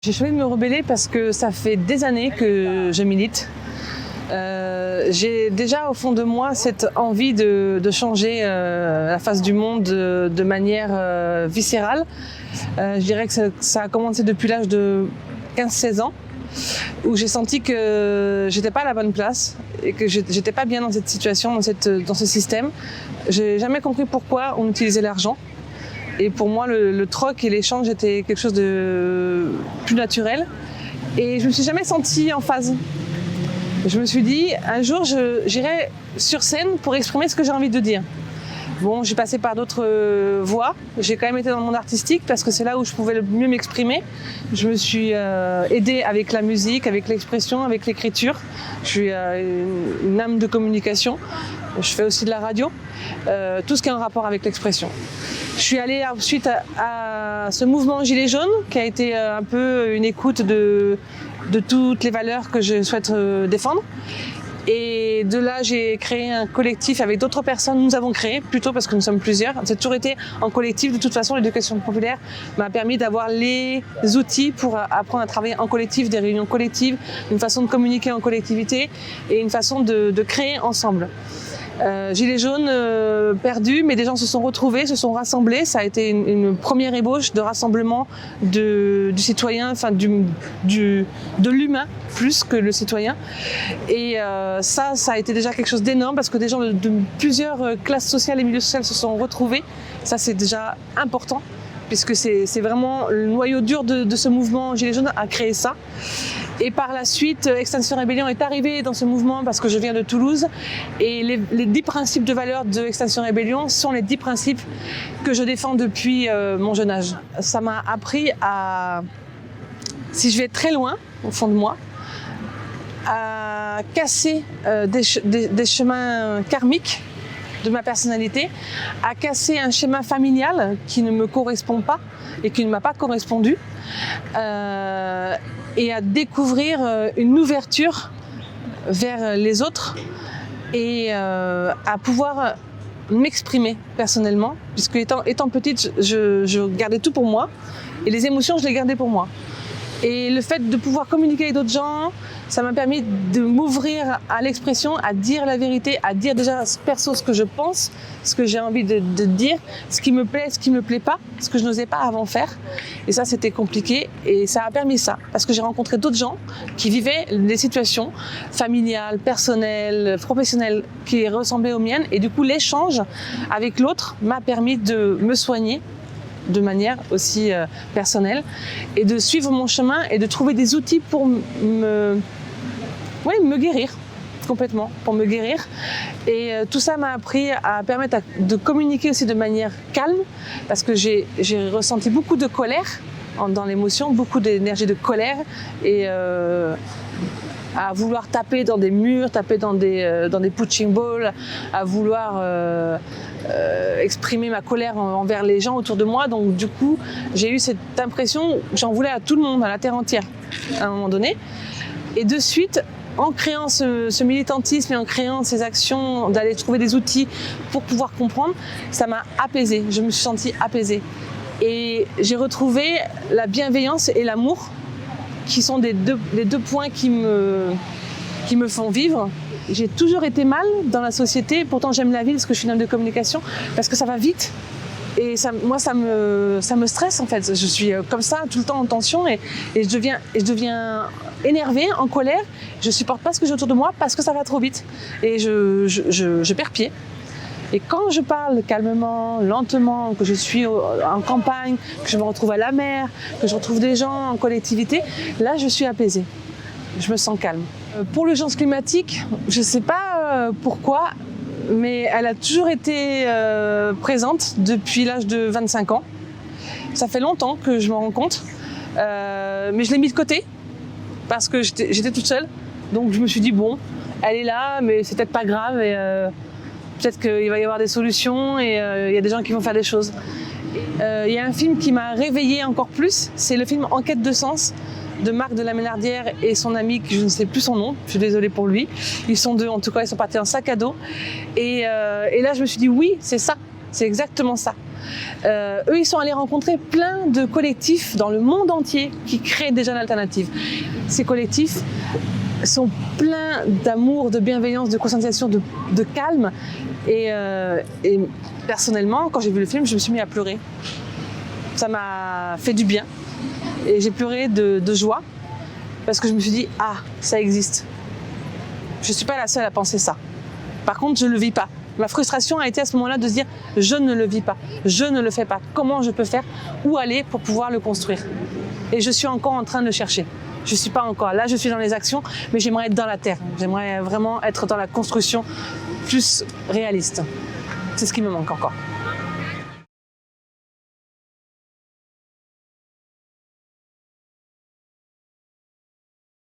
J'ai choisi de me rebeller parce que ça fait des années que je milite. J'ai déjà au fond de moi cette envie de changer la face du monde de manière viscérale. Je dirais que ça a commencé depuis l'âge de 15-16 ans, où j'ai senti que j'étais pas à la bonne place et que j'étais pas bien dans cette situation, dans ce système. J'ai jamais compris pourquoi on utilisait l'argent. Et pour moi, le troc et l'échange était quelque chose de plus naturel. Et je me suis jamais sentie en phase. Je me suis dit, un jour, j'irai sur scène pour exprimer ce que j'ai envie de dire. Bon, j'ai passé par d'autres voies. J'ai quand même été dans le monde artistique parce que c'est là où je pouvais le mieux m'exprimer. Je me suis aidée avec la musique, avec l'expression, avec l'écriture. Je suis une âme de communication. Je fais aussi de la radio. Tout ce qui est en rapport avec l'expression. Je suis allée ensuite à ce mouvement Gilets jaunes qui a été un peu une écoute de toutes les valeurs que je souhaite défendre. Et de là, j'ai créé un collectif avec d'autres personnes. Nous avons créé, plutôt parce que nous sommes plusieurs. C'est toujours été en collectif. De toute façon, l'éducation populaire m'a permis d'avoir les outils pour apprendre à travailler en collectif, des réunions collectives, une façon de communiquer en collectivité et une façon de créer ensemble. Gilets jaunes perdus, mais des gens se sont retrouvés, se sont rassemblés. Ça a été une première ébauche de rassemblement du citoyen, enfin de l'humain plus que le citoyen. Et ça a été déjà quelque chose d'énorme parce que des gens de plusieurs classes sociales et milieux sociaux se sont retrouvés. Ça, c'est déjà important puisque c'est vraiment le noyau dur de ce mouvement Gilets jaunes a créé ça. Et par la suite, Extinction Rebellion est arrivé dans ce mouvement parce que je viens de Toulouse. Et les 10 principes de valeur de Extinction Rebellion sont les 10 principes que je défends depuis mon jeune âge. Ça m'a appris à, si je vais très loin, au fond de moi, à casser des chemins karmiques de ma personnalité, à casser un schéma familial qui ne me correspond pas et qui ne m'a pas correspondu, et à découvrir une ouverture vers les autres et à pouvoir m'exprimer personnellement, puisque étant petite, je gardais tout pour moi et les émotions, je les gardais pour moi. Et le fait de pouvoir communiquer avec d'autres gens, ça m'a permis de m'ouvrir à l'expression, à dire la vérité, à dire déjà perso ce que je pense, ce que j'ai envie de dire, ce qui me plaît, ce qui me plaît pas, ce que je n'osais pas avant faire. Et ça, c'était compliqué et ça a permis ça. Parce que j'ai rencontré d'autres gens qui vivaient des situations familiales, personnelles, professionnelles qui ressemblaient aux miennes. Et du coup, l'échange avec l'autre m'a permis de me soigner de manière aussi personnelle et de suivre mon chemin et de trouver des outils pour me guérir complètement, pour me guérir. Et tout ça m'a appris à permettre de communiquer aussi de manière calme parce que j'ai ressenti beaucoup de colère dans l'émotion, beaucoup d'énergie de colère et à vouloir taper dans des murs, taper dans des punching balls, à vouloir exprimer ma colère envers les gens autour de moi. Donc du coup, j'ai eu cette impression que j'en voulais à tout le monde, à la terre entière, à un moment donné. Et de suite, en créant ce militantisme et en créant ces actions, d'aller trouver des outils pour pouvoir comprendre, ça m'a apaisée. Je me suis sentie apaisée. Et j'ai retrouvé la bienveillance et l'amour qui sont les deux points qui me font vivre. J'ai toujours été mal dans la société, pourtant j'aime la vie parce que je suis une âme de communication, parce que ça va vite. Et moi, ça me stresse en fait. Je suis comme ça, tout le temps en tension et je deviens énervée, en colère. Je supporte pas ce que j'ai autour de moi parce que ça va trop vite. Et je perds pied. Et quand je parle calmement, lentement, que je suis en campagne, que je me retrouve à la mer, que je retrouve des gens en collectivité, là je suis apaisée. Je me sens calme. Pour l'urgence climatique, je ne sais pas pourquoi, mais elle a toujours été présente depuis l'âge de 25 ans. Ça fait longtemps que je me rends compte, mais je l'ai mis de côté parce que j'étais toute seule. Donc je me suis dit, bon, elle est là, mais c'est peut-être pas grave. Et, peut-être qu'il va y avoir des solutions et il y a des gens qui vont faire des choses. Il y a un film qui m'a réveillée encore plus, c'est le film Enquête de sens de Marc de la Ménardière et son ami, je ne sais plus son nom, je suis désolée pour lui. Ils sont deux, en tout cas, ils sont partis en sac à dos. Et là, je me suis dit, oui, c'est ça, c'est exactement ça. Eux, ils sont allés rencontrer plein de collectifs dans le monde entier qui créent déjà l'alternative. Ces collectifs sont pleins d'amour, de bienveillance, de conscientisation, de calme. Et personnellement, quand j'ai vu le film, je me suis mis à pleurer. Ça m'a fait du bien. Et j'ai pleuré de joie parce que je me suis dit « Ah, ça existe ». Je ne suis pas la seule à penser ça. Par contre, je ne le vis pas. Ma frustration a été à ce moment-là de se dire « Je ne le vis pas, je ne le fais pas. Comment je peux faire? Où aller pour pouvoir le construire ?» Et je suis encore en train de le chercher. Je ne suis pas encore là, je suis dans les actions, mais j'aimerais être dans la terre. J'aimerais vraiment être dans la construction plus réaliste. C'est ce qui me manque encore.